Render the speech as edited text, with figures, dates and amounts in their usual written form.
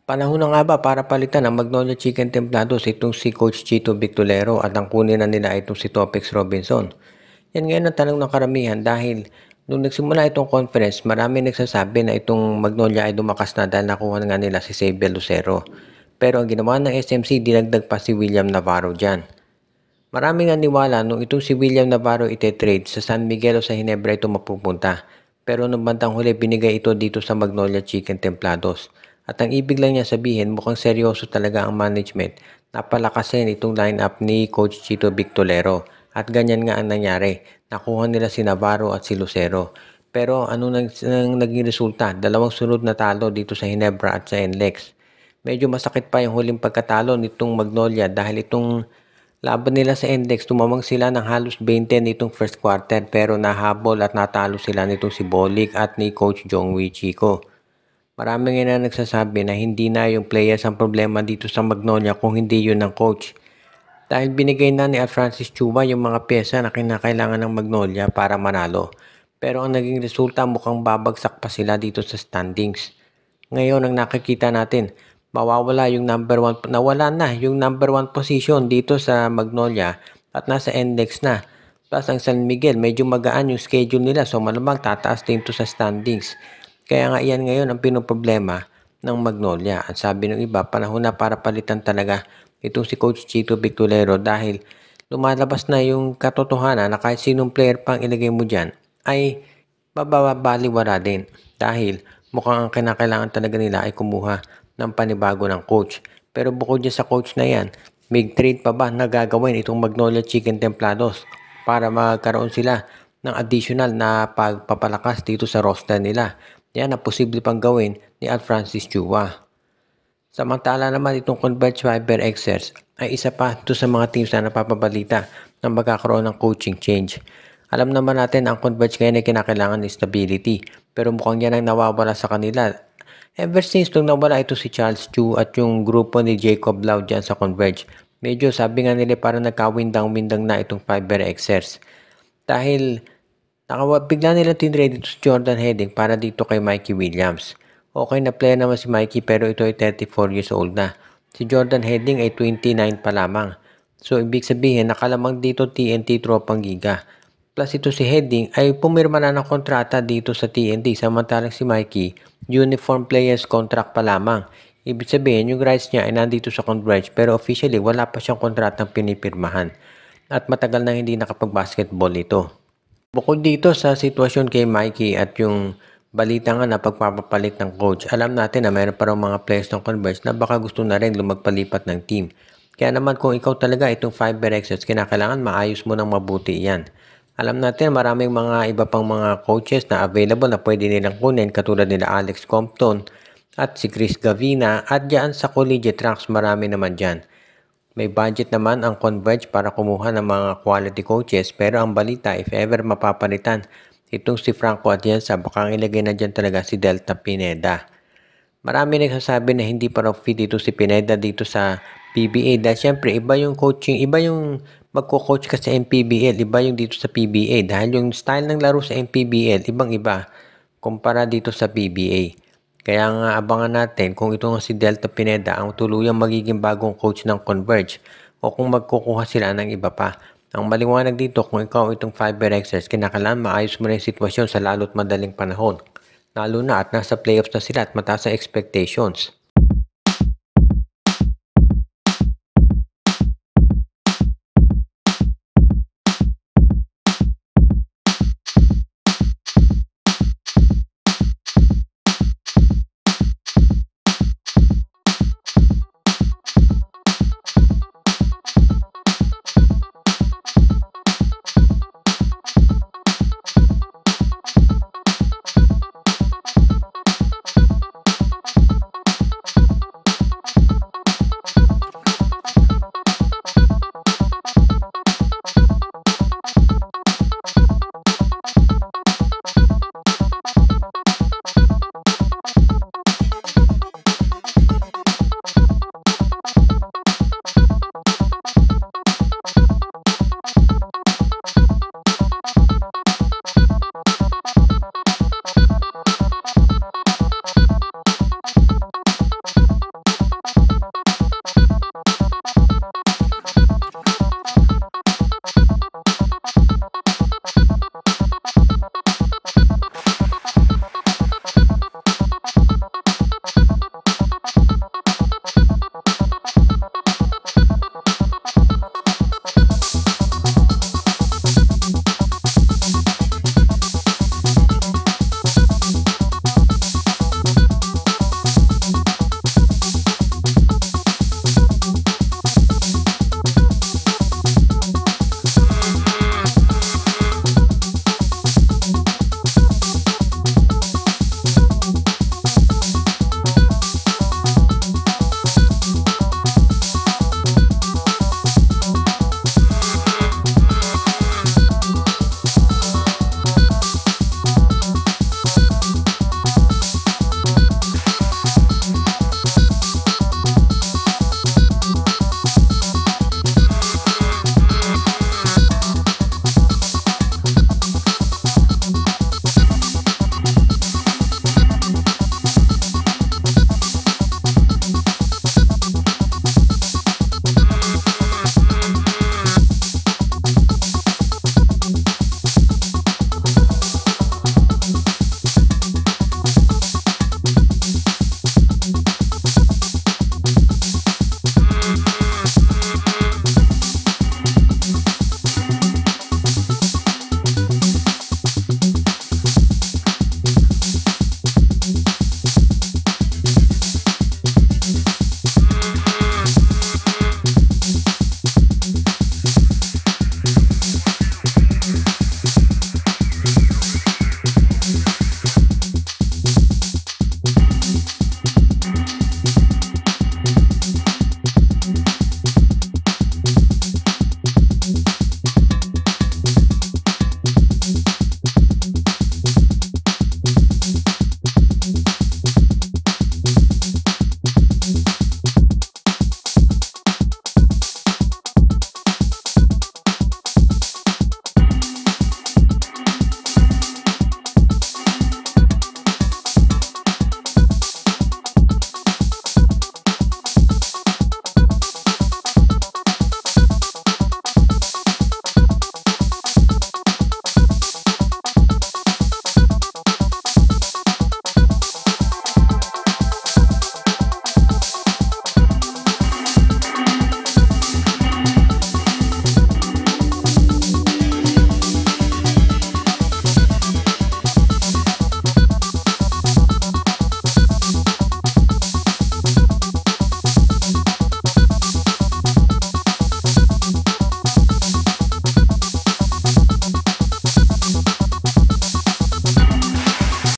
Panahon na nga ba para palitan ang Magnolia Chicken Templados itong si Coach Chito Victolero at ang kunin na nila itong si Topex Robinson? Yan ngayon ang tanong ng karamihan dahil nung nagsimula itong conference, marami nagsasabi na itong Magnolia ay dumakas na dahil nakuha nga nila si Xavier Lucero. Pero ang ginawa ng SMC, dinagdag pa si William Navarro dyan. Maraming naniwala nung itong si William Navarro ite-trade sa San Miguel o sa Hinebra ito mapupunta. Pero nung bandang huli, binigay ito dito sa Magnolia Chicken Templados. At ang ibig lang niya sabihin, mukhang seryoso talaga ang management na palakasin itong lineup ni Coach Chito Victolero. At ganyan nga ang nangyari. Nakuha nila si Navarro at si Lucero. Pero ano naging resulta? Dalawang sunod na talo dito sa Hinebra at sa NLEX. Medyo masakit pa yung huling pagkatalo nitong Magnolia dahil itong laban nila sa Index, tumamang sila ng halos 20 nitong first quarter pero nahabol at natalo sila nitong si Bolik at ni Coach Jongwei Chico. Marami nga na nagsasabi na hindi na yung players ang problema dito sa Magnolia kung hindi yun ng coach. Dahil binigay na ni Francis Chua yung mga pyesa na kinakailangan ng Magnolia para manalo. Pero ang naging resulta mukhang babagsak pa sila dito sa standings. Ngayon ang nakikita natin, mawawala yung nawala na yung number 1 position dito sa Magnolia at nasa index na. Plus ang San Miguel, medyo magaan yung schedule nila so malamang tataas din to sa standings. Kaya nga iyan ngayon ang pinoproblema ng Magnolia. At sabi ng iba, panahon na para palitan talaga itong si Coach Chito Victolero dahil lumalabas na yung katotohanan na kahit sinong player pang ilagay mo dyan ay mababaliwala din dahil mukhang ang kinakailangan talaga nila ay kumuha ng panibago ng coach. Pero bukod dyan sa coach na yan, big trade pa ba na gagawin itong Magnolia Chicken Templados para magkaroon sila ng additional na pagpapalakas dito sa roster nila? Yan ang posible pang gawin ni Francis Chua. Samantala naman itong Converge Fiber Xers ay isa pa ito sa mga teams na napapabalita na magkakaroon ng coaching change. Alam naman natin ang Converge ngayon ay kinakailangan ng stability pero mukhang yan ang nawawala sa kanila. Ever since nung nawala ito si Charles Chu at yung grupo ni Jacob Lau dyan sa Converge, medyo sabi nga nila parang nagkawindang-windang na itong Fiber Xers. Dahil bigla nila tinrade dito si Jordan Heading para dito kay Mikey Williams. Okay na player naman si Mikey pero ito ay 34 years old na. Si Jordan Heading ay 29 pa lamang. So ibig sabihin nakalamang dito TNT tropang giga. Plus ito si Heading ay pumirma na ng kontrata dito sa TNT samantalang si Mikey uniform players contract pa lamang. Ibig sabihin yung rights niya ay nandito sa Converge pero officially wala pa siyang kontratang pinipirmahan. At matagal na hindi nakapag-basketball ito. Bukod dito sa sitwasyon kay Mikey at yung balita nga na pagpapapalit ng coach, alam natin na mayroon pa rin mga players ng Converge na baka gusto na rin lumagpalipat ng team. Kaya naman kung ikaw talaga itong Fiber Xers, kinakailangan maayos mo ng mabuti yan. Alam natin maraming mga iba pang mga coaches na available na pwede nilang kunin katulad nila Alex Compton at si Chris Gavina at dyan sa collegiate ranks marami naman dyan. May budget naman ang Converge para kumuha ng mga quality coaches pero ang balita if ever mapapalitan itong si Franco Atienza baka ang ilagay na dyan talaga si Delta Pineda. Marami nagsasabi na hindi pa raw fit dito si Pineda dito sa PBA dahil syempre iba yung coaching, iba yung magko-coach ka sa MPBL, iba yung dito sa PBA dahil yung style ng laro sa MPBL ibang iba kumpara dito sa PBA. Kaya nga abangan natin kung ito nga si Delta Pineda ang tuluyang magiging bagong coach ng Converge o kung magkukuha sila ng iba pa. Ang maliwanag dito kung ikaw itong Fiber Xers, kinakailangan maayos mo na yung sitwasyon sa lalo't madaling panahon. Lalo na at nasa playoffs na sila at mataas ang expectations.